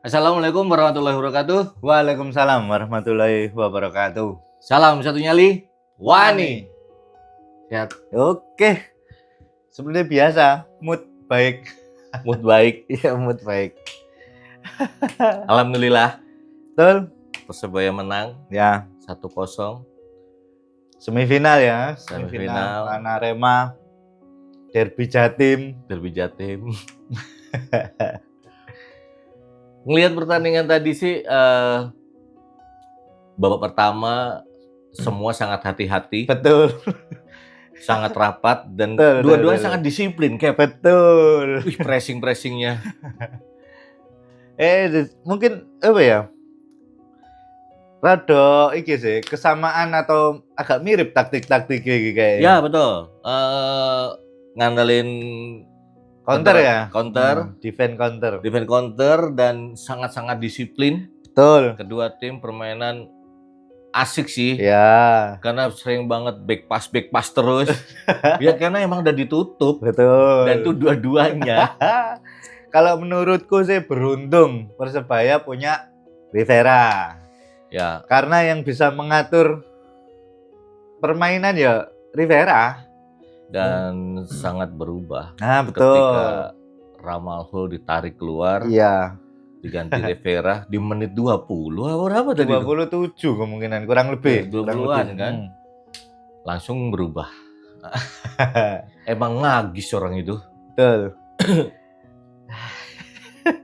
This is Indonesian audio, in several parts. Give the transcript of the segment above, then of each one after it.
Assalamualaikum warahmatullahi wabarakatuh. Waalaikumsalam warahmatullahi wabarakatuh. Salam satu nyali, Wani. Sehat, Oke, seperti biasa, mood baik. mood baik. Iya, mood baik. Alhamdulillah, Betul? Persebaya menang Ya, 1-0. semifinal ya. Semifinal. Lawan Arema, Derby Jatim. Derby Jatim. Ngelihat pertandingan tadi sih, babak pertama semua sangat hati-hati, Betul, sangat rapat, dan Betul, dua-duanya betul. sangat disiplin, Cap. betul. Wih, pressing-pressingnya. Mungkin apa ya? Rada iki sih, kesamaan atau agak mirip taktik-taktik kayaknya. Ya, betul. Ngandelin Counter ya? Counter. Defend counter. Defense counter dan sangat-sangat disiplin. Betul. Kedua tim permainan asik sih. Ya, Karena sering banget back pass terus. Ya karena emang udah ditutup. betul. Dan itu dua-duanya. Kalau menurutku sih beruntung Persebaya punya Rivera. Ya, Karena yang bisa mengatur permainan ya Rivera. dan sangat berubah. Nah, betul. Ketika Ramalho ditarik keluar, Iya, diganti Rivera di menit 20. Apa berapa tadi? 27 kemungkinan, kurang lebih. 20-an kan? Langsung berubah. Emang ngagis orang itu. Betul.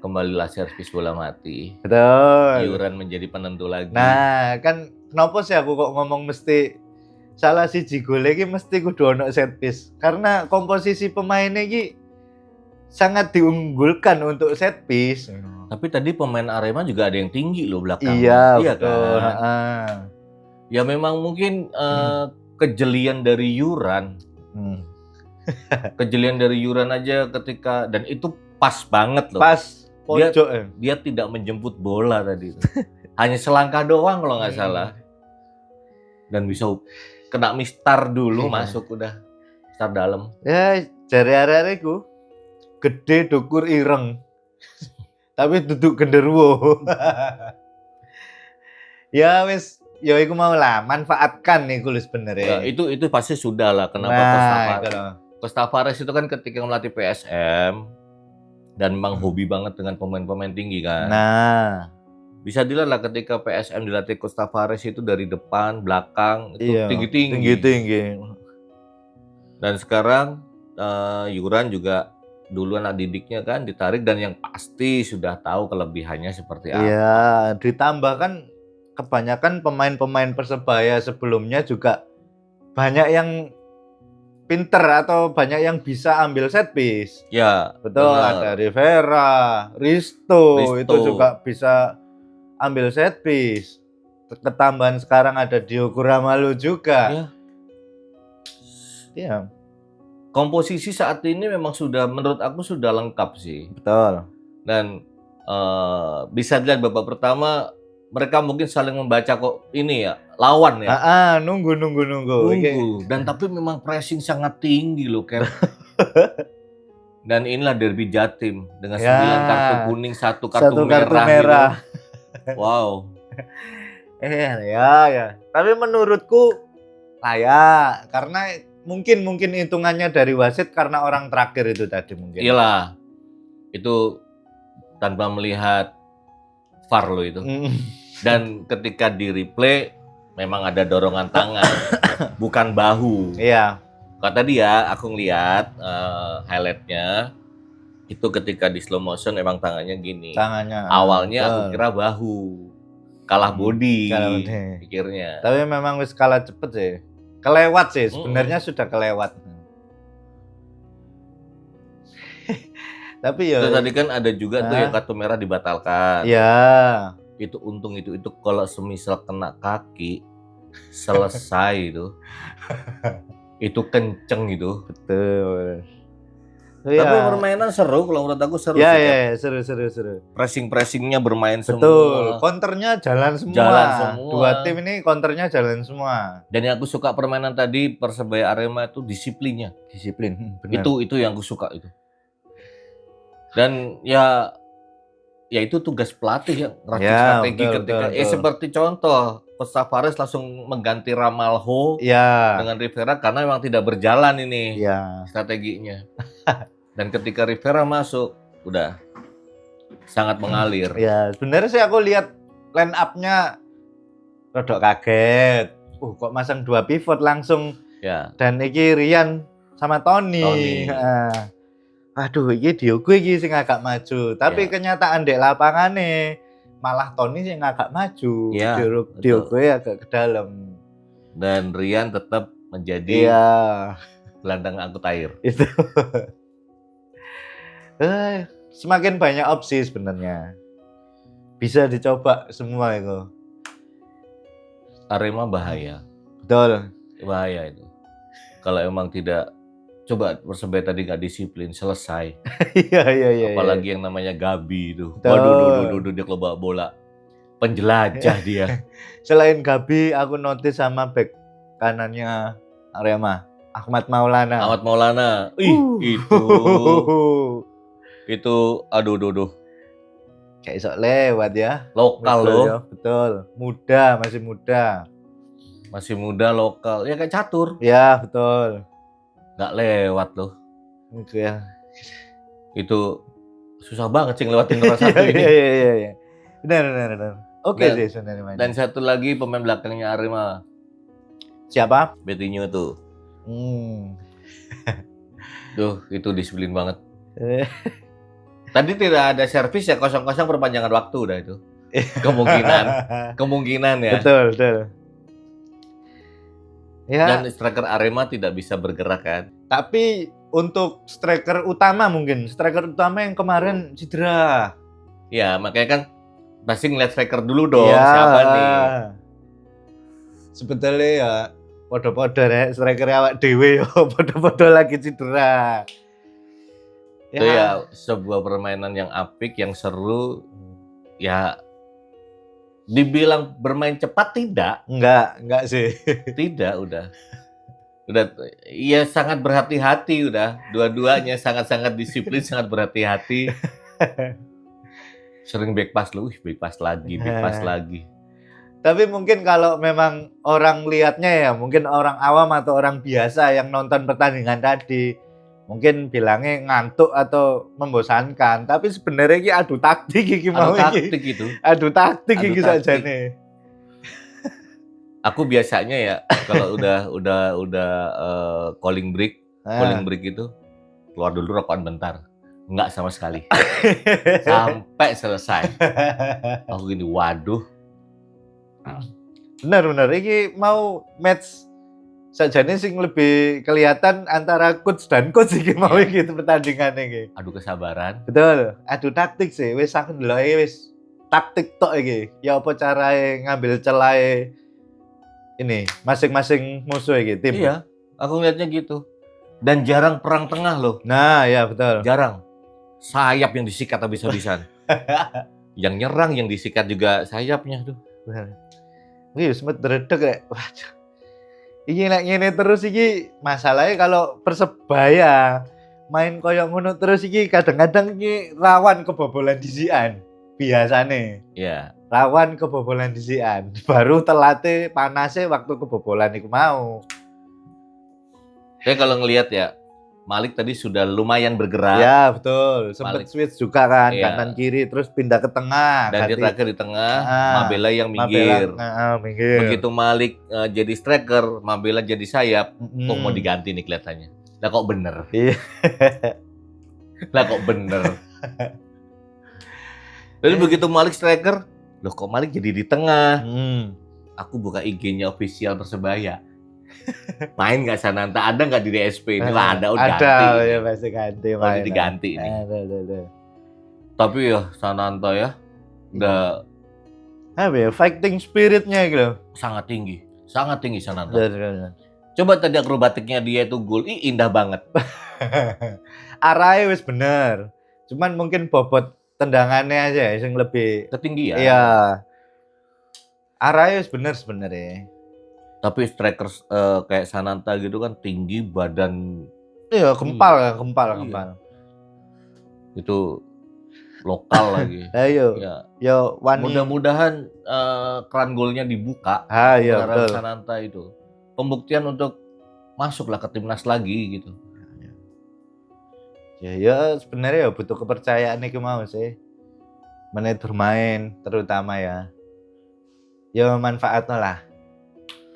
Kembalilah servis bola mati. Betul. Iuran menjadi penentu lagi. Nah, kan kenapa sih aku kok ngomong mesti salah siji gol iki mesti kudu ono set piece. Karena komposisi pemainnya iki sangat diunggulkan untuk set piece. Tapi tadi pemain Arema juga ada yang tinggi loh belakang. Iya, betul. Kan? Ya memang mungkin kejelian dari Yuran. Kejelian dari Yuran aja ketika, dan itu pas banget loh. Pas pojok. Dia tidak menjemput bola tadi. Hanya selangkah doang kalau nggak salah. Dan bisa kena mistar dulu, masuk udah mistar dalam. Ya, jari arek iku gede dukur ireng. Tapi duduk genderuwo. Ya wis, ya iku mau lah, manfaatkan iku lho sebenarnya. Ya, itu pasti sudah lah. Kenapa Costa Tavares itu kan ketika melatih PSM dan memang hobi banget dengan pemain-pemain tinggi kan. Nah, bisa dilihat lah ketika PSM dilatih Costa Tavares itu dari depan, belakang itu iya, tinggi-tinggi. tinggi. Dan sekarang Yuran juga duluan anak didiknya kan ditarik, dan yang pasti sudah tahu kelebihannya seperti apa. Iya, ditambah kan kebanyakan pemain-pemain Persebaya sebelumnya juga banyak yang pinter atau banyak yang bisa ambil set piece. Ya, betul. benar. Ada Rivera, Risto itu juga bisa ambil set piece. Ketambahan sekarang ada Diogo Ramalho juga. Ya. Iya. Komposisi saat ini memang sudah, menurut aku sudah lengkap sih. Betul. Dan bisa dilihat babak pertama mereka mungkin saling membaca kok ini ya, lawan ya. Nunggu. Dan tapi memang pressing sangat tinggi loh, Cap. Dan inilah Derby Jatim dengan 9 kartu kuning, 1 kartu merah. Gitu. Wow. Ya. Tapi menurutku layak, karena mungkin hitungannya dari wasit karena orang terakhir itu tadi mungkin. Iyalah. Itu tanpa melihat VAR lo itu. Dan ketika di replay memang ada dorongan tangan, bukan bahu. Iya. Kata dia, aku ngeliat highlightnya itu ketika di slow motion emang tangannya gini. Awalnya aku kira bahu, kalah body. Pikirnya. Tapi memang wis kalah cepet sih. Kelewat sih, sebenarnya sudah kelewat. Tapi ya. Itu tadi kan ada juga tuh yang kartu merah dibatalkan. Iya. Itu untung itu kalau semisal kena kaki selesai itu. Itu kenceng itu. Betul. Tapi permainan seru, kalau menurut aku seru. Iya, seru. Pressing-pressingnya bermain semua. Betul, counternya jalan semua. Dua tim ini counternya jalan semua. Dan yang aku suka permainan tadi Persebaya Arema itu disiplinnya. Disiplin, benar. Itu yang aku suka itu. Dan ya ya itu tugas pelatih yang ngerti Ya, strategi betul, ketika betul. seperti contoh Coach Tavares langsung mengganti Ramalho Ya, dengan Rivera karena memang tidak berjalan ini ya. strateginya. Dan ketika Rivera masuk, udah sangat mengalir. Ya, sebenarnya sih aku lihat line up-nya rodok kaget. Kok masang 2 pivot langsung. Ya. Dan iki Rian sama Tony. Aduh, iki Diogo iki sing agak maju. Tapi kenyataan di lapangannya malah Tony sing agak maju. Ya, Diogo agak ke dalam. Dan Rian tetap menjadi gelandang angkut air. Itu. Semakin banyak opsi sebenarnya. Bisa dicoba semua itu. Arema bahaya. Betul. Bahaya itu. Kalau emang tidak, coba Persebaya tadi nggak disiplin, selesai. Iya. Apalagi yang namanya Gabi itu. Waduh, dia kalau bawa bola. Penjelajah dia. Selain Gabi, aku notice sama back kanannya Arema. Ahmad Maulana. Itu aduh. Kayak sok lewat ya. Lokal loh. Ya, betul. Masih muda lokal. Ya kayak catur. Ya, betul. Nggak lewat loh. Itu ya. Itu susah banget sih ngelewatin nomor 1 ini. Iya. Benar. Oke sih sebenarnya mainnya. Dan satu lagi pemain belakangnya Arema. Siapa? Betinho tuh. Duh, itu disiplin banget. Tadi tidak ada servis ya, kosong-kosong perpanjangan waktu udah itu. Kemungkinan ya. Betul. Ya. Dan striker Arema tidak bisa bergerak kan. Tapi untuk striker utama yang kemarin cedera. Ya, makanya kan pasti ngeliat striker dulu dong, siapa nih. Sebetulnya ya podo-podo rek striker awak dhewe yo podo-podo lagi cedera. Itu ya sebuah permainan yang apik, yang seru. Ya dibilang bermain cepat tidak? Enggak sih. Tidak, udah ya sangat berhati-hati udah. Dua-duanya sangat-sangat disiplin, sangat berhati-hati. Sering back pass lagi. Tapi mungkin kalau memang orang lihatnya ya, mungkin orang awam atau orang biasa yang nonton pertandingan tadi, mungkin bilangnya ngantuk atau membosankan. Tapi sebenarnya ini adu taktik iki mau iki. Adu taktik iki sajane. Aku biasanya ya kalau udah calling break itu keluar dulu rokokan bentar. Enggak sama sekali. Sampai selesai. Aku gini, waduh. Benar. Ini mau match sajane sing lebih kelihatan antara coach dan coach iki mau gitu pertandingan iki. Adu kesabaran. Betul. Adu taktik sih. Wis aku ndeloke wis taktik tok iki. Ya apa carae ngambil celahe ini masing-masing musuh iki tim. Iya, aku ngeliatnya gitu. Dan jarang perang tengah loh. Nah, ya betul. Jarang. Sayap yang disikat habis-habisan. Yang nyerang yang disikat juga sayapnya tuh. Wih, sempat dredeg rek. Waduh. Iki nek ngene terus iki masalahnya kalau Persebaya main koyo ngono terus iki kadang-kadang iki rawan kebobolan disian biasane. Iya. Rawan kebobolan disian. Baru telate panase waktu kebobolan iku mau. Saya kalau ngelihat ya Malik tadi sudah lumayan bergerak. Ya betul, sempat switch juga kan, kanan kiri terus pindah ke tengah. Dan dia terakhir di tengah, Mabela yang minggir. Minggir. Begitu Malik jadi striker, Mabela jadi sayap, kok mau diganti nih kelihatannya. Lah kok bener? Iya. Lah kok bener? Jadi begitu Malik striker, loh kok Malik jadi di tengah? Aku buka IG-nya official Persebaya. Main nggak Sananta? Ada nggak di DSP? Ini lah ada, ganti. Ada, ya pasti ganti. Pasti diganti ini. Ada. Tapi ya Sananta ya, udah apa ya, fighting spiritnya gitu. Sangat tinggi Sananta. Coba tadi akrobatiknya dia itu gol, indah banget. Arahnya wis bener, cuman mungkin bobot tendangannya aja yang lebih ketinggian. Iya. Arahnya wis bener sebenarnya. Tapi striker kayak Sananta gitu kan tinggi, badan iya gempal. Itu lokal lagi. Ayo. Ya. Yo wani. Mudah-mudahan keran golnya dibuka. Iya betul. Sananta itu. Pembuktian untuk masuklah ke timnas lagi gitu. Ya sebenarnya ya butuh kepercayaan nih mau sih. Menit bermain terutama ya. Ya manfaatnya lah.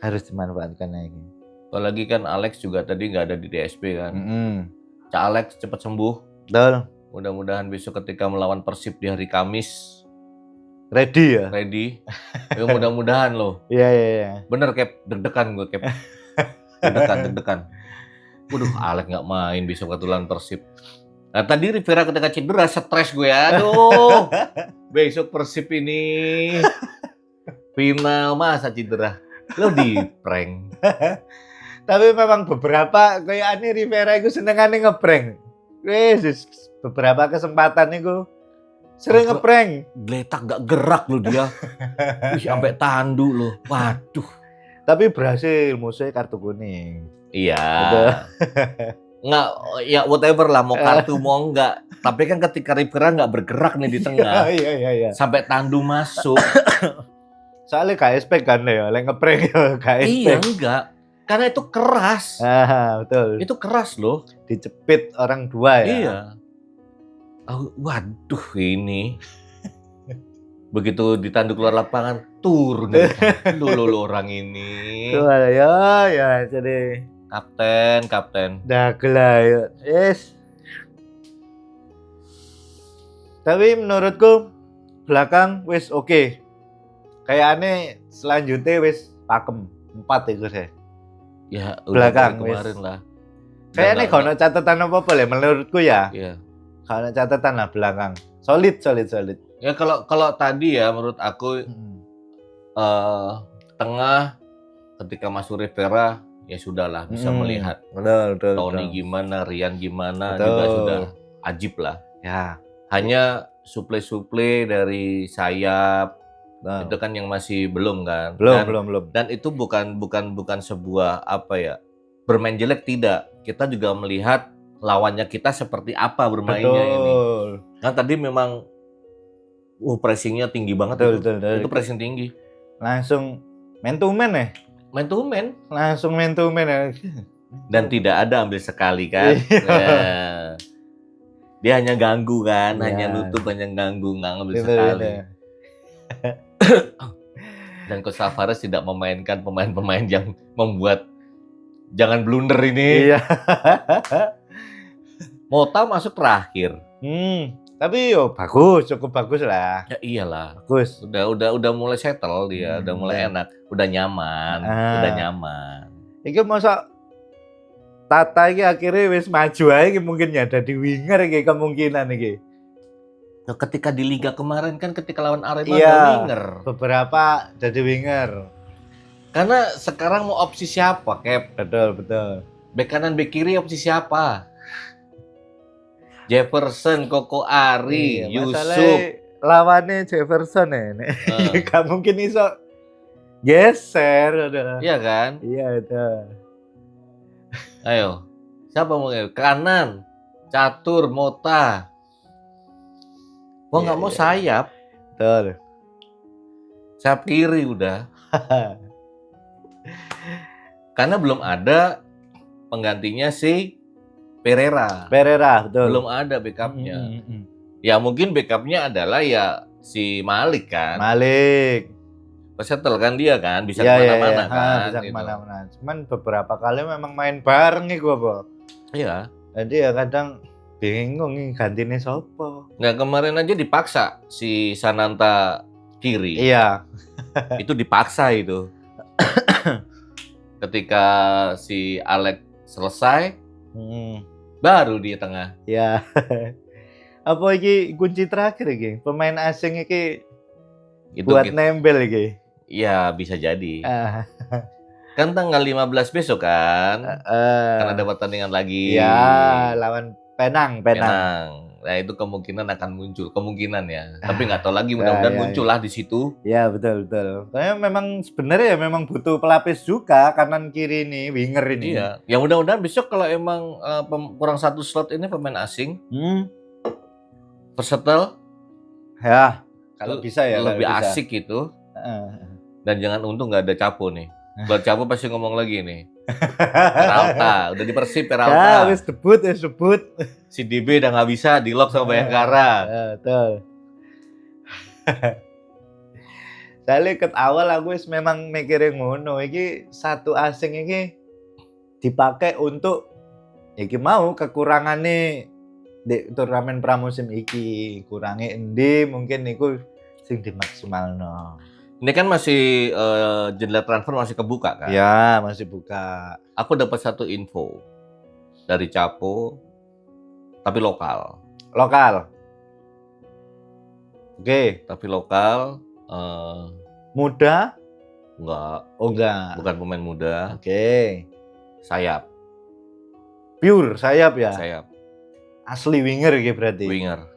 Harus dimanfaatkan lagi. Apalagi kan Alex juga tadi nggak ada di DSP kan. Cak Alex cepat sembuh. Betul. Mudah-mudahan besok ketika melawan Persib di hari Kamis ready ya. Ready. Ya mudah-mudahan loh. Iya. Bener Cap, deg-degan gue Cap. Deg-degan. Waduh, Alex nggak main besok ketulan Persib. Nah tadi Rivera ketika cedera stres gue, aduh. Besok Persib ini final masa cedera. Lo di prank. Tapi memang beberapa kayak ani Rivera itu senengane ngeprank. Wes beberapa kesempatan itu sering ngeprank. Gletak gak gerak lo dia. Wih, sampai tandu lo. Waduh. Tapi berhasil musuhnya kartu kuning. Iya. Nggak, ya whatever lah, mau kartu mau enggak. Tapi kan ketika Rivera nggak bergerak nih di tengah. Iya. Sampai tandu masuk. Soalnya KSP kan ya, yang ngeprank ya KSP. Iya enggak. Karena itu keras. Betul. Itu keras loh. Dicepit orang dua ya. Iya. Waduh ini. Begitu ditanduk keluar lapangan, turun dulu orang ini. Tuh ya jadi kapten. Dah gelah ya. Yes. Tapi menurutku belakang wis oke. Kayaknya selanjutnya wis pakem 4 itu deh. Ya belakang kemarin lah. Kayaknya kalau catatan apa ya menurutku ya. Iya. Kalau catatan lah belakang. Solid. Ya kalau tadi ya menurut aku tengah ketika masuk Rivera ya sudahlah bisa melihat. Betul. Tony gimana, Rian gimana juga sudah ajib lah. Ya. Hanya suplai dari sayap itu kan yang masih belum kan. Belum. Dan itu bukan sebuah apa ya bermain jelek, tidak. Kita juga melihat lawannya kita seperti apa bermainnya ini. Kan tadi memang pressingnya tinggi banget. Betul. Itu pressing tinggi. Langsung man to man ya. Langsung man to man ya. Dan tidak ada ambil sekali kan. Ya. Dia hanya ganggu kan, hanya nutup, hanya ganggu, nggak ngambil sekali. Dan Coach Alvarez tidak memainkan pemain-pemain yang membuat jangan blunder ini. Iya. Mota masuk terakhir. Tapi yo cukup bagus lah. Ya iyalah. Bagus. Udah mulai settle dia, udah mulai enak, udah nyaman. Iki masa Tata iki akhirnya wis maju aja mungkin ya jadi winger iki kemungkinan iki. Ketika di Liga kemarin kan ketika lawan Arema ada winger. Beberapa jadi winger. Karena sekarang mau opsi siapa, Cap? Betul. Bek kanan, bek kiri opsi siapa? Jefferson, Koko Ari, Yusuf. Lawannya Jefferson ya. Gak mungkin iso geser udah. Iya kan? Iya itu. Ayo. Siapa mau kanan? Catur, Mota. Gua nggak mau sayap. Betul. Sayap kiri udah. Karena belum ada penggantinya si Pereira, betul. Belum ada backupnya. Ya mungkin backupnya adalah ya si Malik kan. Pesetel kan dia kan, bisa kemana-mana kan. Bisa kemana-mana. Cuman beberapa kali memang main bareng nih gua, Bo. Iya. Jadi ya kadang bingung nih gantinya siapa. Nggak, kemarin aja dipaksa si Sananta kiri. Iya. Itu dipaksa itu. Ketika si Alex selesai, baru di tengah. Ya. Apa iki kunci terakhir iki? Pemain asing iki itu buat nempel iki. Iya, bisa jadi. Kan tanggal 15 besok kan. Karena ada pertandingan lagi. Ya, lawan Penang. Nah, itu kemungkinan akan muncul, kemungkinan ya. Tapi nggak tahu lagi, mudah-mudahan muncul lah di situ. Ya, betul. Soalnya memang sebenarnya memang butuh pelapis juga kanan kiri nih, winger ini. Iya. Ya mudah-mudahan besok kalau emang kurang 1 slot ini pemain asing. Versatil, Ya, kalau bisa ya. Lebih kalau bisa. asik gitu. Dan jangan untung nggak ada Capo nih. Kalau Capo pasti ngomong lagi nih. Peralta, udah di Persib Peralta. Ya, wis debut. Si DB udah nggak bisa di lock sama Bayangkara. Betul. Saya ket awal aku memang mikirin ngono, iki satu asing iki dipakai untuk iki mau kekurangannya di turnamen pramusim iki, kurangi endi mungkin niku sing dimaksimalno. Ini kan masih jendela transfer masih kebuka kan? Ya, masih buka. Aku dapat satu info dari Capo, tapi lokal. Oke. Tapi lokal. Muda? Enggak. Oh enggak. Bukan pemain muda. Oke. Sayap. Pure sayap ya? Sayap. Asli winger gitu berarti? Winger.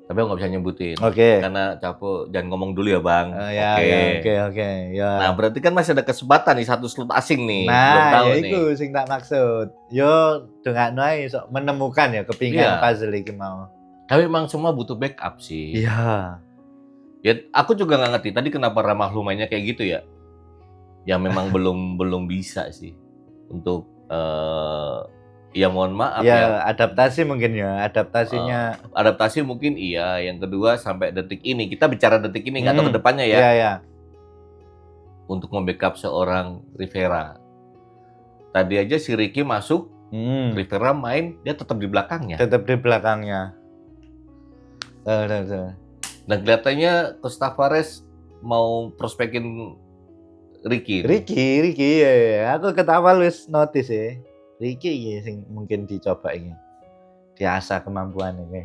Tapi aku nggak bisa nyebutin. Oke. Karena Capo jangan ngomong dulu ya Bang. Oke. Ya. Nah berarti kan masih ada kesempatan nih satu slot asing nih. Nah, tahu ya itu sing tak maksud. Yo dengan noai sok menemukan ya kepingan puzzle iki mau. Tapi memang semua butuh backup sih. Iya. Ya aku juga nggak ngerti tadi kenapa Ramahlu mainnya kayak gitu ya. Yang memang belum bisa sih untuk ya mohon maaf ya. Adaptasi mungkin ya, adaptasinya. Adaptasi mungkin iya. Yang kedua sampai detik ini, kita bicara detik ini nggak tahu ke depannya ya. Iya. Untuk membackup seorang Rivera. Tadi aja si Ricky masuk, Rivera main, dia tetap di belakangnya. Dan kelihatannya Costa Tavares mau prospekin Ricky. Ricky ya. Aku ketawa wis notice ya. Ricky iki sing mungkin dicoba ini. Diasah kemampuan ini.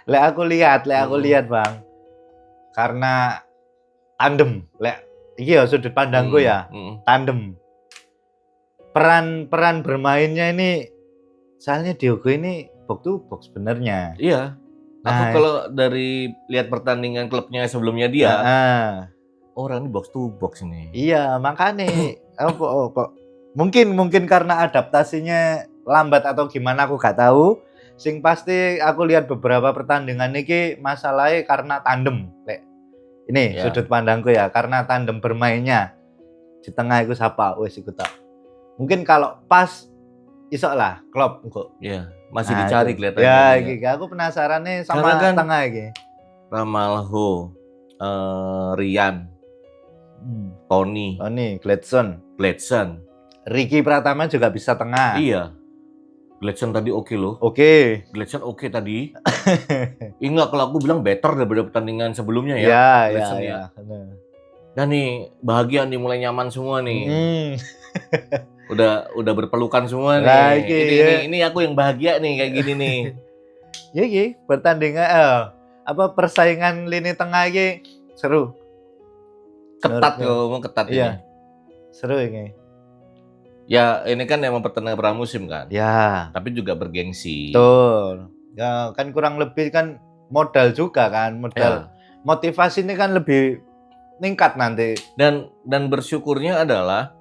Lek aku lihat Bang. Karena tandem, iki ya sudut pandangku ya. Tandem. Peran bermainnya ini soalnya Diogo ini box to box sebenarnya. Iya. Aku kalau dari lihat pertandingan klubnya sebelumnya dia, orang ini box to box ini. Iya, makanya mungkin karena adaptasinya lambat atau gimana aku gak tahu. Sing pasti aku lihat beberapa pertandingan ini masalahnya karena tandem. Ini sudut pandangku ya, karena tandem bermainnya di tengah itu siapa? Wes iku tak. Mungkin kalau pas isok lah Klopp kok. Iya, masih dicari kelihatannya. Ya, iki aku penasaran nih sama kan, tengah iki. Ramalho, Rian, Tony, Gladson, Ricky Pratama juga bisa tengah. Iya. Gladson tadi oke loh. Gladson oke tadi. Ingat kalau aku bilang better daripada pertandingan sebelumnya ya. Iya. Dan nih bahagia nih, mulai nyaman semua nih. Udah berpelukan semua nih. Ini aku yang bahagia nih kayak gini nih. Iya, pertandingan persaingan lini tengah iki seru. Ketat ini. Seru ini. Ya, ini kan emang pertandingan pramusim kan. Ya. Tapi juga bergengsi. Betul. Ya, kan kurang lebih kan modal juga kan, motivasi ini kan lebih meningkat nanti. Dan bersyukurnya adalah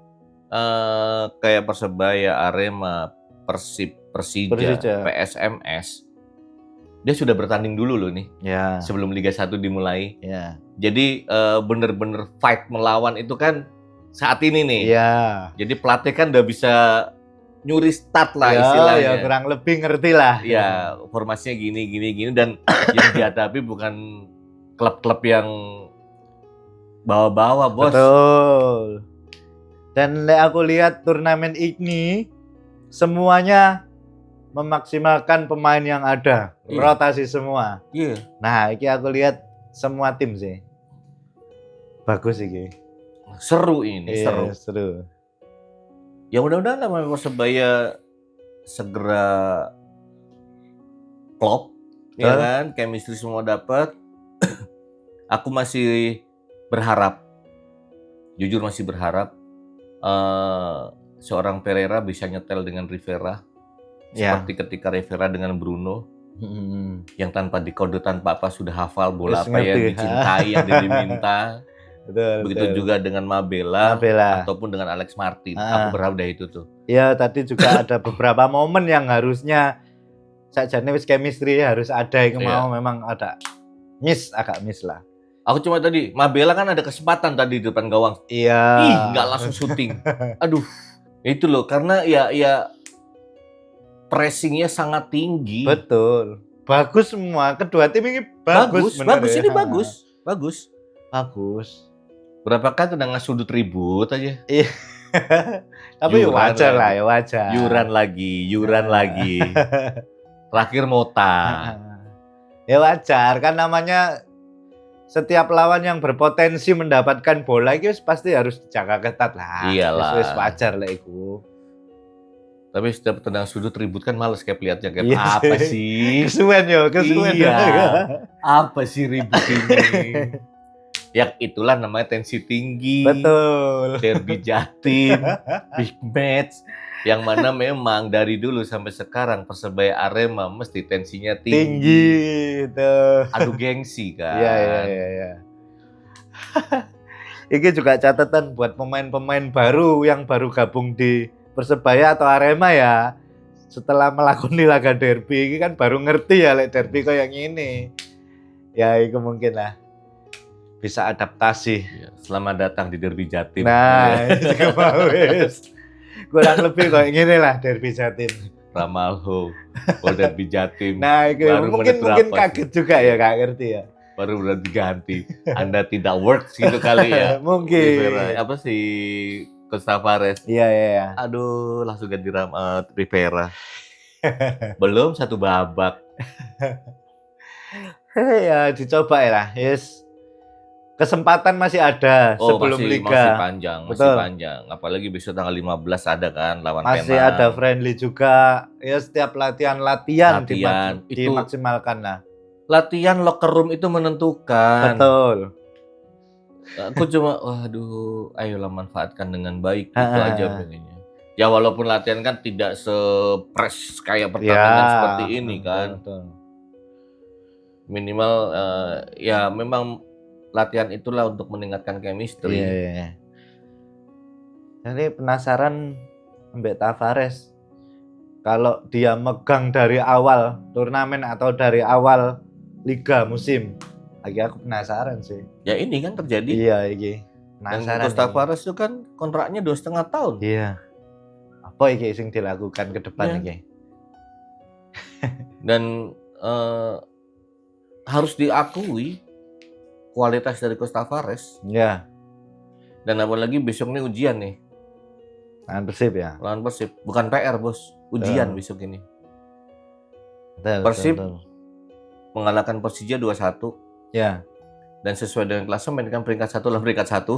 kayak Persebaya, Arema, Persija, PSMS, dia sudah bertanding dulu loh nih. Ya. Sebelum Liga 1 dimulai. Ya. Jadi bener-bener fight melawan itu kan saat ini nih. Iya. Jadi pelatih kan udah bisa nyuri start lah istilahnya. Ya kurang lebih ngerti lah. Iya, formasinya gini dan yang dihadapi bukan klub-klub yang bawa-bawa, Bos. Betul. Dan aku lihat turnamen ini semuanya memaksimalkan pemain yang ada, rotasi semua. Iya. Nah, ini aku lihat semua tim sih. Bagus ini. Seru ini, seru. Ya mudah-mudahan lah Persebaya segera klop, ya kan? Chemistry semua dapat. Aku masih berharap, jujur masih berharap seorang Pereira bisa nyetel dengan Rivera. Seperti ketika Rivera dengan Bruno. Yang tanpa dikode, tanpa apa sudah hafal bola apa yang dicintai, yang diminta. Begitu juga dengan Mabela ataupun dengan Alex Martin. Aku berharap dari itu tuh. Ya, tadi juga ada beberapa momen yang harusnya sakjane wis chemistry harus ada iku Iya. mau memang ada agak miss lah. Aku cuma tadi, Mabela kan ada kesempatan tadi di depan gawang. Iya. Ih, nggak langsung syuting. Aduh, itu loh, karena ya pressingnya sangat tinggi. Betul. Bagus semua, kedua tim ini bagus. Bagus ya. ini bagus. Bagus. Berapa kali udah ngasudut ribut aja. Iya. Tapi ya Yuran wajar lagi. lah, ya wajar. Yuran lagi. Terakhir Mota. Ya wajar, kan namanya setiap lawan yang berpotensi mendapatkan bola itu pasti harus dijaga ketat lah. Iyalah. Wis wajar lah itu. Tapi setiap tendang sudut ribut kan males kayak liatnya kayak Iya apa sih? Kesuwen yo. Iya. Apa sih ribut ini? Ya itulah namanya tensi tinggi. Betul. Derby Jatim, big match, yang mana memang dari dulu sampai sekarang Persebaya Arema mesti tensinya tinggi. Itu. Adu gengsi kan. Iya. Ini juga catatan buat pemain-pemain baru yang baru gabung di Persebaya atau Arema ya. Setelah melakoni laga derby ini kan baru ngerti ya lek derby kayak ini. Ya itu mungkin lah. Bisa adaptasi. Ya, selamat datang di Derby Jatim. Nah, itu mau wis. Kurang lebih kayak gini lah derby Jatim. Ramalho, Derby Jatim. Nah, itu Baru mungkin menit berapa kaget juga ya, Kak ngerti ya. Baru udah diganti. Anda tidak works gitu kali ya. Mungkin. Rivera. Apa sih Tavares? Iya. Aduh, langsung ganti Rivera. Belum satu babak. Ya dicoba ya lah. Yes. Kesempatan masih ada sebelum liga. Masih panjang, Betul. Apalagi besok tanggal 15 ada kan lawan Masih Penang. ada friendly juga. Ya setiap latihan itu dimaksimalkan lah. Latihan locker room itu menentukan. Betul. Aku cuma waduh, ayolah manfaatkan dengan baik itu aja pengennya. Ya walaupun latihan kan tidak se-press kayak pertandingan seperti ini kan. Betul. Minimal ya memang latihan itulah untuk meningkatkan chemistry. Iya. Jadi penasaran Mbak Tavares kalau dia megang dari awal turnamen atau dari awal liga musim. Lagi aku penasaran sih. Ya ini kan terjadi. Iya, iki. Dan Penasaran. Tavares itu kan kontraknya 2,5 tahun. Iya. Apa iki sing dilakukan ke depan iki? Dan harus diakui kualitas dari Tavares. Iya. Dan apalagi besok nih ujian nih. Lawan Persib ya. Lawan Persib. Bukan PR, Bos. Ujian besok ini. Persib mengalahkan Persija 2-1. Ya. Dan sesuai dengan klasemen kan peringkat 1 lawan peringkat 1.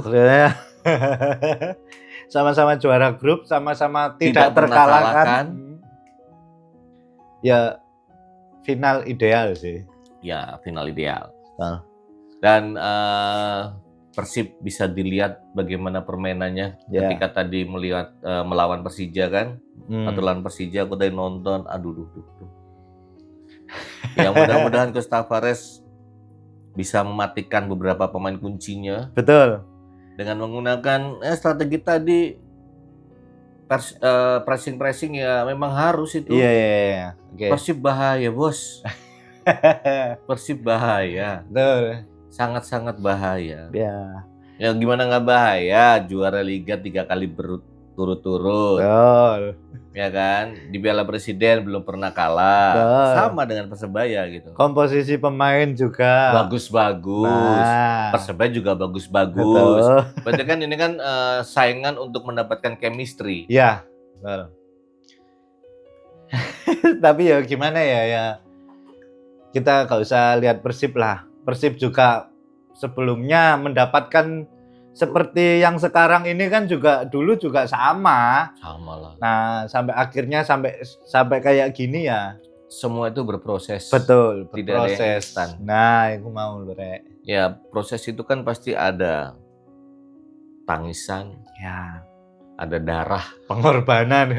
Sama-sama juara grup, sama-sama tidak terkalahkan. Ya final ideal sih. Ya, final ideal. Dan Persib bisa dilihat bagaimana permainannya ketika tadi melihat melawan Persija kan. Atau lawan Persija aku tadi nonton, aduh. Ya mudah-mudahan Tavares bisa mematikan beberapa pemain kuncinya. Betul. Dengan menggunakan strategi tadi pressing ya memang harus itu. Iya. Okay. Persib bahaya, Bos. Persib bahaya. Betul. Sangat-sangat bahaya. Ya. Ya gimana nggak bahaya? Juara Liga 3 kali berturut-turut. Betul. Ya kan? Di Piala Presiden belum pernah kalah. Betul. Sama dengan Persebaya gitu. Komposisi pemain juga bagus-bagus. Persebaya juga bagus-bagus. Berarti kan ini kan saingan untuk mendapatkan chemistry. Iya. Betul. Tapi ya gimana ya kita nggak usah lihat Persib lah. Persib juga sebelumnya mendapatkan seperti yang sekarang ini kan juga dulu juga sama lah. Nah sampai akhirnya sampai kayak gini ya. Semua itu berproses. Betul, berproses. Tidak ada yang instan. Nah, aku mau lu Rek. Ya proses itu kan pasti ada tangisan. Ya. Ada darah. Pengorbanan.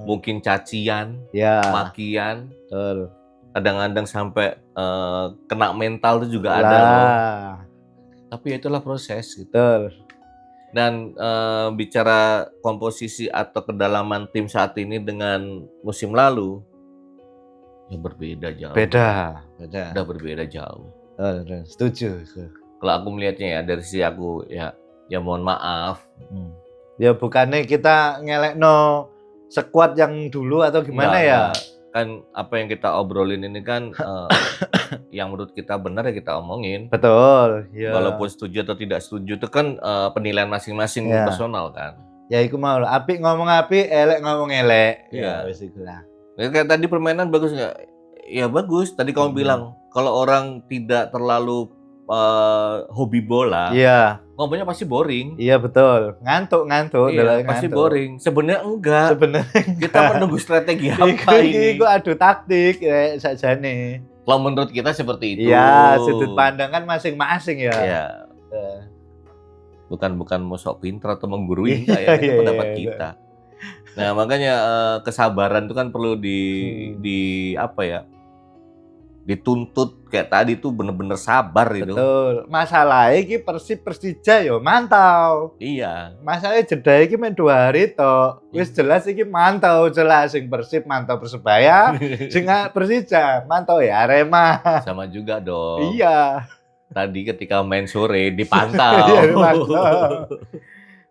Mungkin cacian. Ya. Makian. Betul. Kadang-kadang sampai kena mental itu juga ada loh. Tapi itulah proses gitu. Betul. Dan bicara komposisi atau kedalaman tim saat ini dengan musim lalu, Ya berbeda jauh. Beda. Udah berbeda jauh. Setuju. Kalau aku melihatnya ya dari sisi aku ya mohon maaf. Ya bukannya kita ngelekno sekuat yang dulu atau gimana ya? Kan apa yang kita obrolin ini kan yang menurut kita benar ya kita omongin. Betul. Ya. Walaupun setuju atau tidak setuju itu kan penilaian masing-masing personal kan. Ya iku mau lho, apik ngomong apik, elek ngomong elek. Ya wis iku lah. Kayak tadi permainan bagus nggak? Ya bagus. Tadi kamu bilang kalau orang tidak terlalu hobi bola, ngomongnya pasti boring. Iya betul, ngantuk. Iya, pasti boring. Sebenarnya enggak. Kita menunggu strategi apa ini? Iku adu taktik sajane. Kalau menurut kita seperti itu. Iya, sudut pandang kan masing-masing ya. Iya. Bukan mau sok pintar atau menggurui enggak ya, itu pendapat kita. Nah, makanya kesabaran itu kan perlu di apa ya? Dituntut kayak tadi tuh bener-bener sabar itu. Betul. Masalahnya iki Persija yo mantau. Iya. Masalahnya jeda iki men 2 hari toh. Wis jelas iki mantau jelas sing Persib mantau Persebaya, sing Persija mantau ya Arema. Sama juga dong. Iya. Tadi ketika main sore dipantau.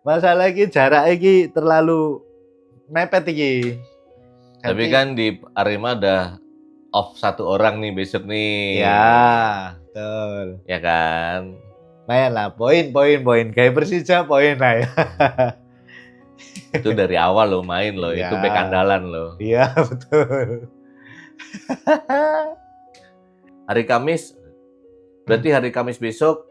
Masalah iki jarak iki terlalu mepet iki. Tapi kan di Arema ada off 1 orang nih besok nih. Ya, betul. Ya kan? Lumayan lah, poin. Kayak Persija poin lah ya. Itu dari awal lo main lo, itu bek andalan lo. Iya, betul. Hari Kamis, berarti hari Kamis besok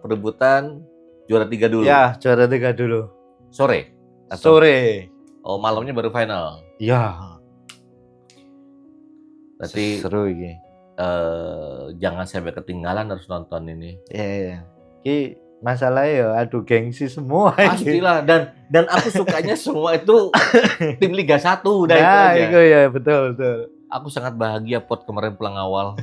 perebutan juara 3 dulu? Ya, juara 3 dulu. Sore? Sore. Oh, malamnya baru final? Iya. Berarti seru ini. Jangan sampai ketinggalan, harus nonton ini. Iya. Ini masalahnya ya aduh gengsi semua. Pastilah, dan aku sukanya semua itu tim Liga 1 udah itu aja. Itu ya, betul. Aku sangat bahagia Pot kemarin pulang awal.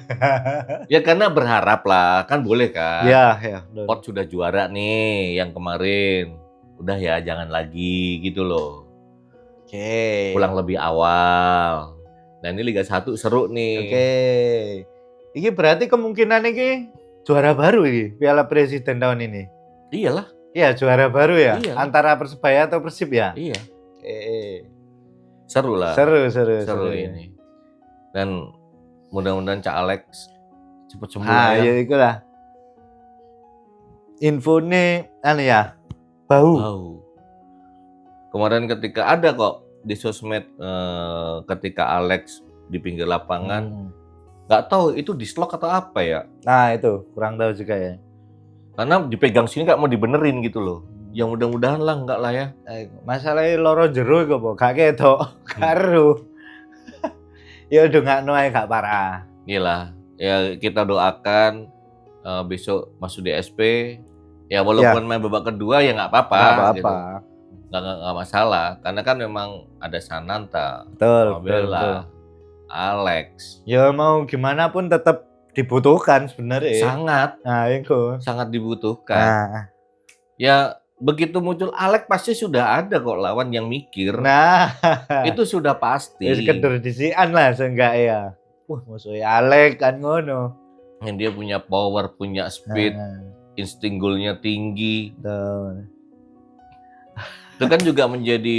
Ya karena berharap lah, kan boleh kan? Iya. Pot sudah juara nih yang kemarin. Udah ya jangan lagi gitu loh. Oke. Pulang lebih awal. Nah ini Liga 1 seru nih. Oke. Ini berarti kemungkinan ini juara baru ini Piala Presiden tahun ini. Iyalah. Iya juara baru ya. Iya. Antara Persebaya atau Persib ya. Iya. Seru lah. Seru ini. Dan mudah-mudahan Cak Alex cepet sembuh ya. Ya itulah. Infonya ya. Bau. Kemarin ketika ada kok di sosmed ketika Alex di pinggir lapangan, nggak tahu itu dislok atau apa ya. Nah itu kurang tahu juga ya. Karena dipegang sini nggak mau dibenerin gitu loh. Ya mudah-mudahan lah nggak lah ya. Masalahnya loro jero kok gak ketok karo. Ya udah nggak noai gak parah. Iyalah ya kita doakan besok masuk DSP. Ya walaupun main babak kedua ya nggak apa-apa. Gitu. Nggak masalah karena kan memang ada Sananta, Bella, Alex. Ya mau gimana pun tetap dibutuhkan sebenarnya. Sangat. Nah itu. Sangat dibutuhkan. Ya begitu muncul Alex pasti sudah ada kok lawan yang mikir. Nah itu sudah pasti. Ya sekedar disian lah seenggak ya. Musuhnya Alex kan ngono. Yang dia punya power, punya speed, insting golnya tinggi. Betul. Itu kan juga menjadi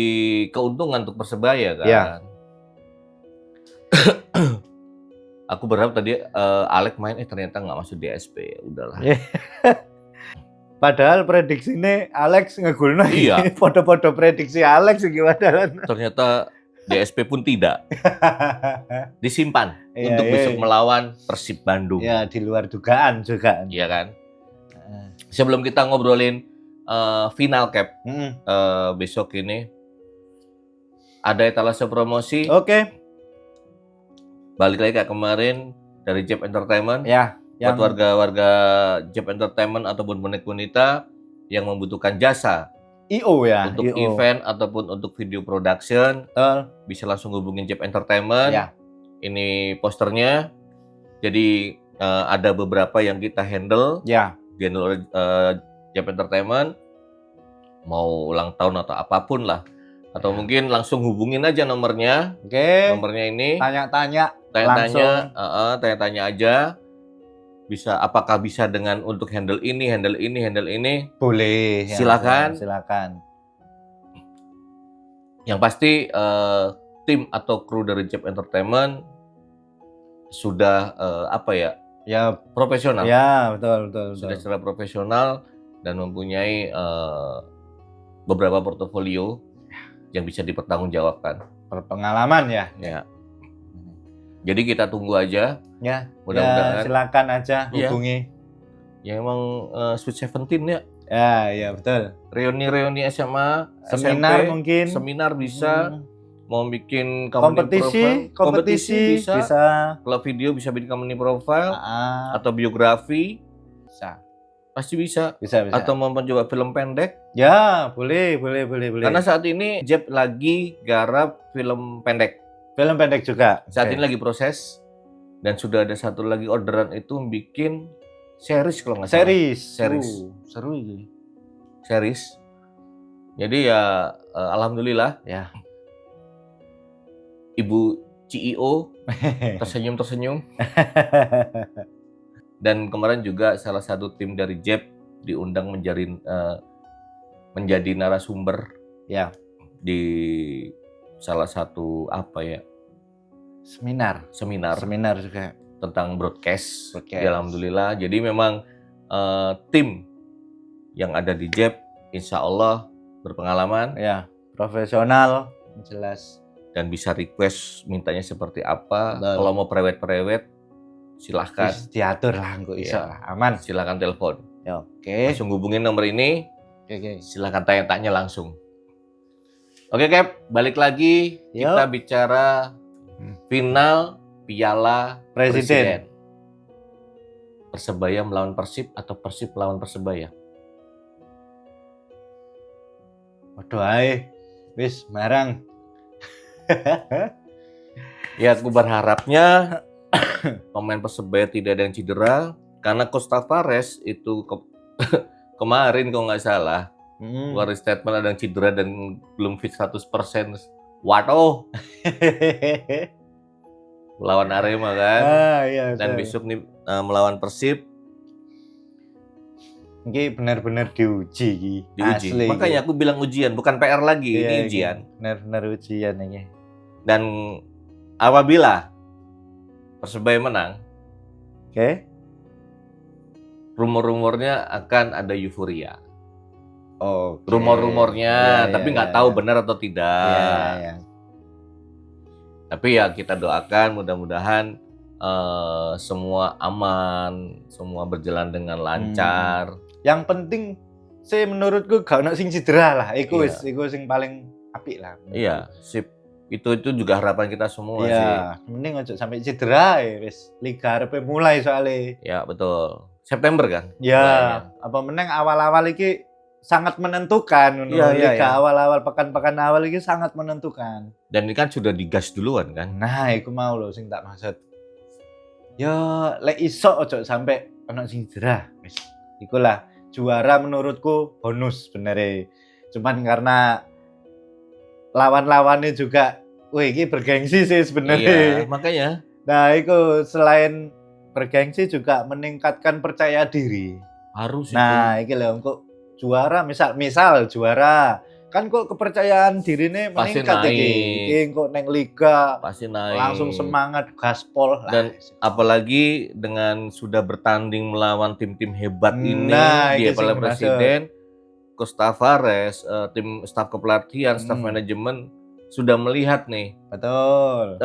keuntungan untuk Persebaya kan. Ya. Aku berharap tadi Alex main ternyata nggak masuk DSP. Udahlah. Padahal prediksinya Alex ngegulno. Iya. Foto-foto prediksi Alex gimana? Ternyata DSP pun tidak. Disimpan untuk besok melawan Persib Bandung. Ya, di luar dugaan juga. Iya kan? Sebelum kita ngobrolin final cap besok ini ada etalase promosi. Oke. Balik lagi kayak kemarin dari Jeb Entertainment. Ya. Buat warga-warga Jeb Entertainment ataupun bonek wanita yang membutuhkan jasa IO ya. Untuk event ataupun untuk video production, bisa langsung hubungin Jeb Entertainment. Ya. Ini posternya. Jadi ada beberapa yang kita handle. Ya. Di handle Jeb Entertainment, mau ulang tahun atau apapun lah, atau mungkin langsung hubungin aja nomornya. Oke. Nomornya ini. Tanya-tanya. tanya-tanya aja. Apakah bisa dengan untuk handle ini? Boleh. Silakan. Silakan. Yang pasti tim atau kru dari Jeb Entertainment sudah Ya, profesional. Ya, betul. Sudah secara profesional dan mempunyai beberapa portofolio yang bisa dipertanggungjawabkan. Berpengalaman ya. Jadi kita tunggu aja. Ya, mudah-mudahan. Silakan aja hubungi. Ya emang Sweet 17 ya. Ya, betul. Reuni SMA, seminar SMP, mungkin. Seminar bisa. Mau bikin kompetisi bisa. Kalau video bisa bikin company profile atau biografi bisa. Pasti bisa. Bisa. Atau mau mencoba film pendek? Ya, boleh. Karena saat ini Jeb lagi garap film pendek. Film pendek juga. Saat ini lagi proses dan sudah ada satu lagi orderan itu bikin series kalau nggak salah. Series. Seru ini. Series. Jadi ya alhamdulillah ya. Ibu CEO tersenyum. Dan kemarin juga salah satu tim dari Jeb diundang menjadi narasumber ya di salah satu seminar juga tentang broadcast. Ya, alhamdulillah. Jadi memang tim yang ada di Jeb insya Allah berpengalaman, ya, profesional, jelas. Dan bisa request mintanya seperti apa. Kalau mau prewed silahkan. Diatur lah, kok iso lah, aman. Silahkan telepon. Ya, oke. Langsung hubungin nomor ini. Oke. Silahkan tanya-tanya langsung. Oke, Cap, balik lagi. Kita bicara final Piala Presiden. Persebaya melawan Persib atau Persib melawan Persebaya? Waduh, wis marang. Ya, aku berharapnya pemain Persebaya tidak ada yang cedera karena Costa Fares itu kemarin kalau nggak salah keluar statement ada yang cedera dan belum fit 100%. Waduh. Melawan Arema kan. Iya, dan besok nih melawan Persib. Ini benar-benar diuji. Asli. Makanya aku bilang ujian, bukan PR lagi, ini ujian. Benar-benar ujian ini. Dan apabila Persebaya menang, rumor-rumornya akan ada euforia. Rumor-rumornya, tapi nggak tahu benar atau tidak. Tapi ya kita doakan mudah-mudahan semua aman, semua berjalan dengan lancar. Yang penting sih menurutku gak ono sing cedera lah. Iku sing paling apik lah. Iya, sip. Itu juga harapan kita semua sih. Mending ojo sampai cedera wis liga arep mulai soalnya. Ya, betul. September kan? Ya, apa meneng awal-awal iki sangat menentukan. Liga awal-awal pekan-pekan awal iki sangat menentukan. Dan ini kan sudah digas duluan kan? Nah, iku mau lho sing tak maksud. Ya, lek iso ojo sampai ono sing cedera. Wis. Ikulah juara menurutku bonus sebenarnya. Cuman karena lawan-lawannya juga ini bergengsi sih sebenarnya. Iya, makanya. Nah, itu selain bergengsi juga meningkatkan percaya diri. Harus itu. Nah, iki lho kok juara misal juara kan kok kepercayaan dirinya meningkat iki kok neng liga pasti naik. Langsung semangat gaspol lah. Dan apalagi dengan sudah bertanding melawan tim-tim hebat ini di Piala Presiden, Costa Fares, tim staf kepelatihan, staf manajemen sudah melihat nih. Betul.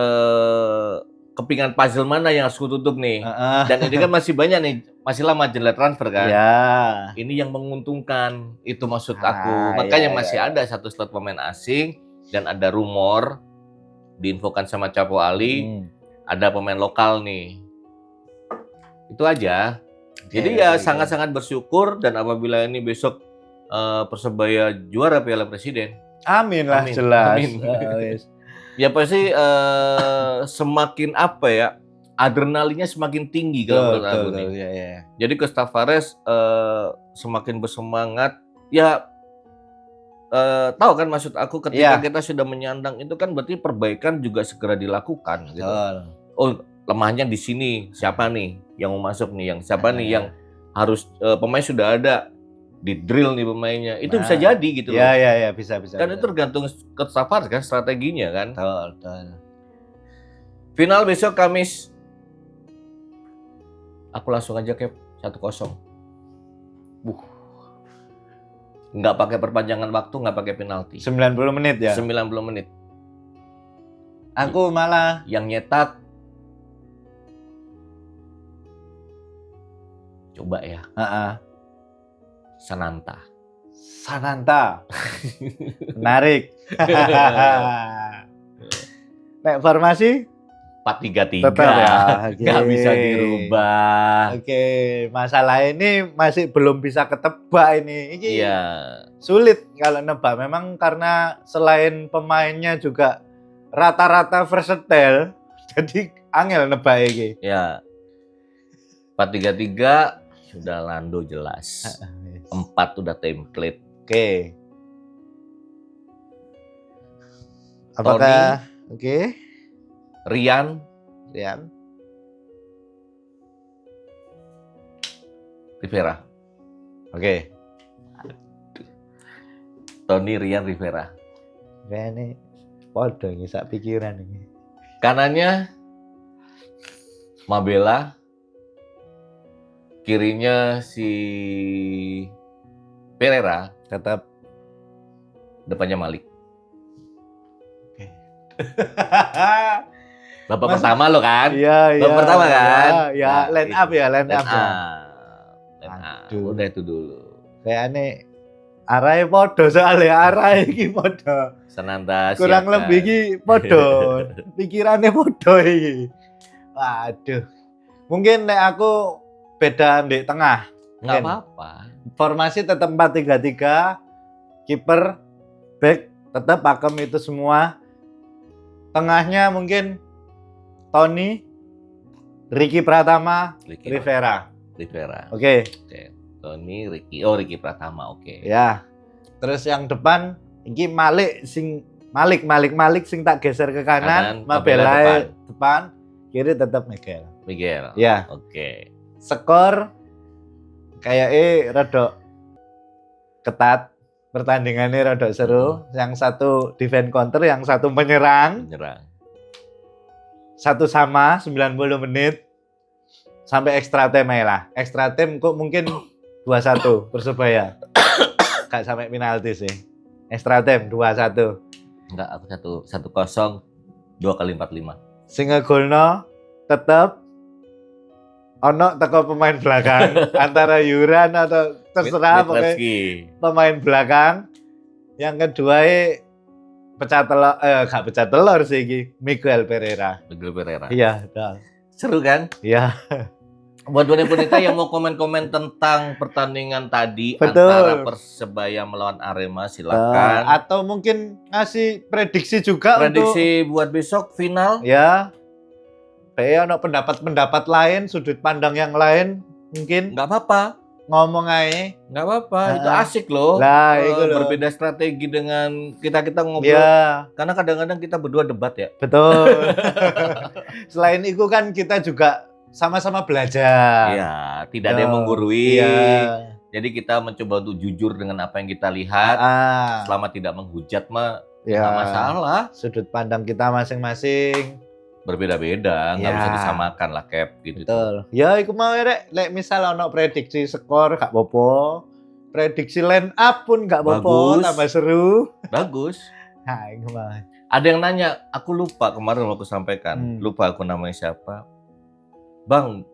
Kepingan puzzle mana yang harus kututup nih. Dan ini kan masih banyak nih, masih lama jendela transfer kan. Ini yang menguntungkan, itu maksud aku. Makanya masih ada satu slot pemain asing dan ada rumor diinfokan sama Capo Ali, ada pemain lokal nih. Itu aja. Jadi ya sangat-sangat bersyukur dan apabila ini besok Persebaya juara Piala Presiden. Amin lah, jelas. Amin. Ya pasti semakin adrenalinnya semakin tinggi kalau menurut aku nih. Ya. Jadi Costa Fares semakin bersemangat. Ya tahu kan maksud aku ketika kita sudah menyandang itu kan berarti perbaikan juga segera dilakukan. Gitu. lemahnya di sini, siapa nih yang mau masuk nih, yang siapa nih yang harus pemain sudah ada di drill nih pemainnya. Itu bisa jadi gitu loh. Iya, bisa. Kan itu tergantung ke Safar kan strateginya kan. Betul. Final besok Kamis. Aku langsung aja Cap 1-0. Nggak pakai perpanjangan waktu, nggak pakai penalti. 90 menit ya? 90 menit. Aku malah yang nyetak coba ya. Sananta. Menarik. Nek formasi 4-3-3. Tetap ya. Nggak bisa dirubah. Oke, masalah ini masih belum bisa ketebak ini. Iya. Sulit kalau nebak. Memang karena selain pemainnya juga rata-rata versatile, jadi angel nebak iki. Ya. 4-3-3 sudah Lando jelas. 4 udah template. Oke. Apakah oke? Rian. Rivera. Oke. Tony, Rian, Rivera. Ini podo ngisak pikiran ini. Kanannya Mabela. Kirinya si Pereira. Tetap. Depannya Malik. Oke. Babak pertama lo kan? Iya. Babak pertama kan? Ya, line up. Line up. Udah itu dulu. Kayaknya arahnya podo soalnya iki podo. Sananta kurang siapkan. Lebih iki podo. Pikirannya podo iki. Waduh. Mungkin nek aku beda di tengah. Nggak apa-apa. Formasi tetap 4-3-3. Kiper, back tetap pakem itu semua. Tengahnya mungkin Tony, Ricky Pratama, Rivera. Oke. Tony, Ricky. Oh, Ricky Pratama. Oke. Ya. Terus yang depan iki Malik sing tak geser ke kanan, Mabela depan, kiri tetap Miguel. Ya. Oke. Skor kayak rada ketat. Pertandingannya rada seru. Yang satu defense counter, yang satu menyerang. Satu sama 90 menit sampai extra time lah. Extra time kok mungkin 2-1 Persebaya. Gak sampai penalti sih. Extra time 2-1. Enggak, aku 1-0 2 kali 45. Sing ngegolno tetep ono teko pemain belakang antara Yuran atau terserah pokoknya pemain belakang. Yang kedua pecah telur, gak pecah telur sih ini, Miguel Pereira. Iya, betul. Seru kan? Iya. Buat wanita yang mau komen-komen tentang pertandingan tadi Betul. Antara Persebaya melawan Arema, silakan. Atau mungkin ngasih prediksi juga buat besok final. Ya. Kayak ada pendapat-pendapat lain, sudut pandang yang lain mungkin. Nggak apa-apa. Ngomong aja. Nggak apa-apa, itu asik loh. Lah, itu loh. Berbeda strategi dengan kita ngobrol. Ya. Karena kadang-kadang kita berdua debat ya. Betul. Selain itu kan kita juga sama-sama belajar. Iya, tidak ada yang menggurui. Iya. Jadi kita mencoba untuk jujur dengan apa yang kita lihat. Selama tidak menghujat mah nggak masalah. Sudut pandang kita masing-masing. Berbeda-beda, nggak bisa disamakan lah Cap gitu. Betul. Ya iku mau rek, misal ono prediksi skor gak apa-apa. Prediksi line up pun gak apa-apa, tambah seru. Bagus. Nah, iku mau. Ada yang nanya, aku lupa kemarin aku sampaikan. Lupa aku namanya siapa. Bang,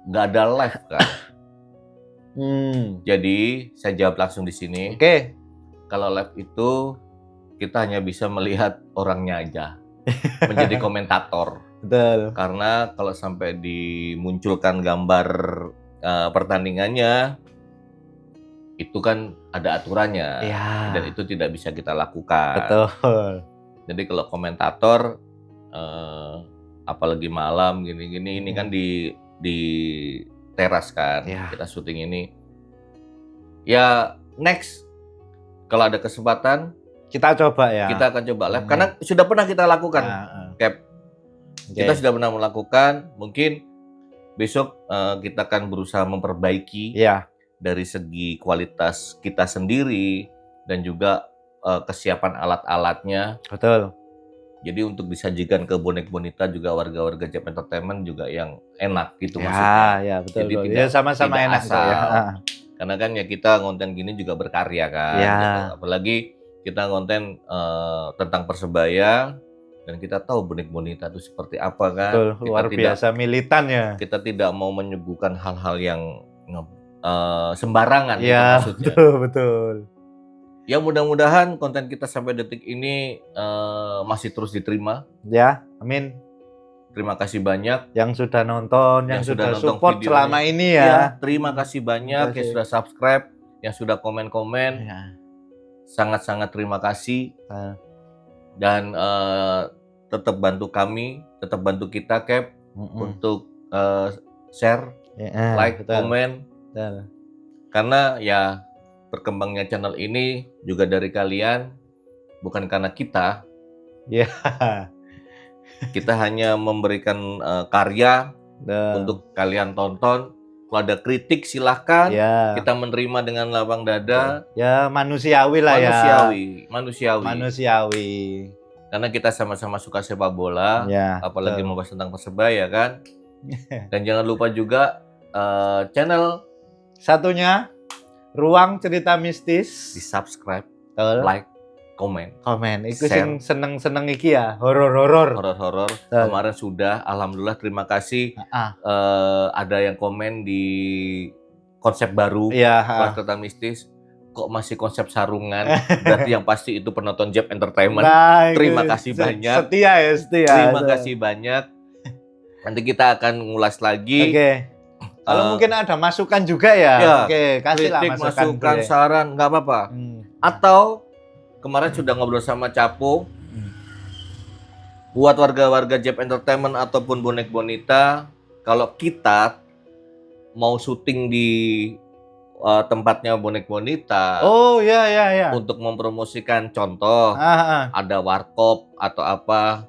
nggak ada live kan? Jadi saya jawab langsung di sini. Oke. Kalau live itu kita hanya bisa melihat orangnya aja. Menjadi komentator. Betul. Karena kalau sampai dimunculkan gambar pertandingannya, itu kan ada aturannya. Dan itu tidak bisa kita lakukan. Betul. Jadi kalau komentator, apalagi malam gini-gini, ini kan di teras kan, kita syuting ini. Ya next, kalau ada kesempatan, kita coba ya. Kita akan coba live, karena sudah pernah kita lakukan, Cap. Kita sudah pernah melakukan, mungkin besok kita akan berusaha memperbaiki dari segi kualitas kita sendiri dan juga kesiapan alat-alatnya. Betul. Jadi untuk disajikan ke bonek bonita juga warga-warga Jeb Entertainment juga yang enak gitu maksudnya. Ya betul. Jadi tidak, sama-sama tidak enak asal. ya. Karena kan ya kita konten gini juga berkarya kan. Gitu. Apalagi kita konten tentang Persebaya dan kita tahu bonek bonita itu seperti apa kan. Betul, luar biasa militan ya. Kita tidak mau menyuguhkan hal-hal yang sembarangan gitu maksudnya. Betul. Ya mudah-mudahan konten kita sampai detik ini masih terus diterima. Ya, amin. Terima kasih banyak yang sudah nonton, yang sudah support videonya selama ini ya. Terima kasih banyak yang sudah subscribe, yang sudah komen-komen. Sangat-sangat terima kasih. Dan tetap bantu kami, tetap bantu kita Cap untuk share, like, komen. Karena ya berkembangnya channel ini juga dari kalian, bukan karena kita. Kita hanya memberikan karya untuk kalian tonton. Kalau ada kritik silahkan, kita menerima dengan lapang dada. Ya manusiawi lah manusiawi. Karena kita sama-sama suka sepak bola, apalagi membahas tentang Persebaya kan. Dan jangan lupa juga channel satunya Ruang Cerita Mistis, di subscribe, like, komen. Itu sing seneng iki ya, horor. Kemarin sudah, alhamdulillah, terima kasih. Ada yang komen di konsep baru, Ruang Cerita Mistis. Kok masih konsep sarungan? Berarti yang pasti itu penonton Jeb Entertainment. Terima kasih banyak. Setia. Terima kasih banyak. Nanti kita akan ngulas lagi. Kalau mungkin ada masukan juga ya. Kasihlah masukan, saran, nggak apa-apa. Atau kemarin sudah ngobrol sama Capo. Buat warga-warga Jeb Entertainment ataupun bonek bonita, kalau kita mau syuting di tempatnya bonek bonita. Untuk mempromosikan contoh, ada warkop atau apa.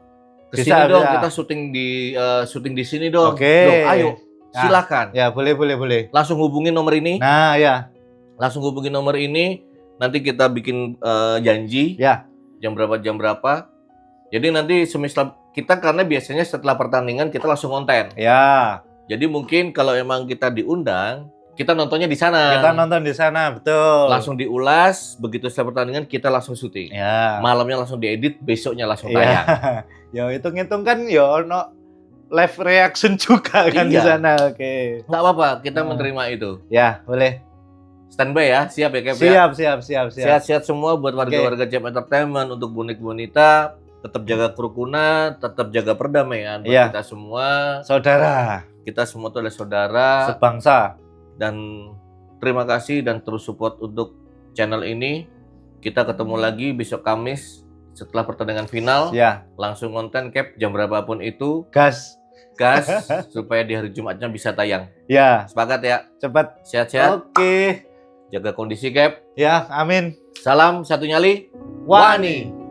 Kesini dong, kita syuting di sini dong. Ayo. Silakan. Ya, boleh. Langsung hubungin nomor ini. Langsung hubungin nomor ini. Nanti kita bikin janji. Jam berapa. Jadi nanti semisal kita, karena biasanya setelah pertandingan kita langsung konten. Jadi mungkin kalau emang kita diundang, kita nontonnya di sana. Betul. Langsung diulas, begitu setelah pertandingan kita langsung syuting. Malamnya langsung diedit, besoknya langsung tayang. Ya hitung-hitung kan ya live reaction juga kan di sana. Nggak apa-apa, kita menerima itu. Ya, boleh. Standby ya, siap ya Cap? Siap. Sehat-sehat semua buat warga-warga Jeb Entertainment. Untuk bonek bonita, tetap jaga kerukunan, tetap jaga perdamaian buat kita semua. Saudara. Kita semua itu adalah saudara. Sebangsa. Dan terima kasih dan terus support untuk channel ini. Kita ketemu lagi besok Kamis setelah pertandingan final. Langsung konten Cap, jam berapapun itu. Gas supaya di hari Jumatnya bisa tayang. Sepakat ya? Cepat. Sehat-sehat. Jaga kondisi Cap. Amin. Salam satu nyali. Wani.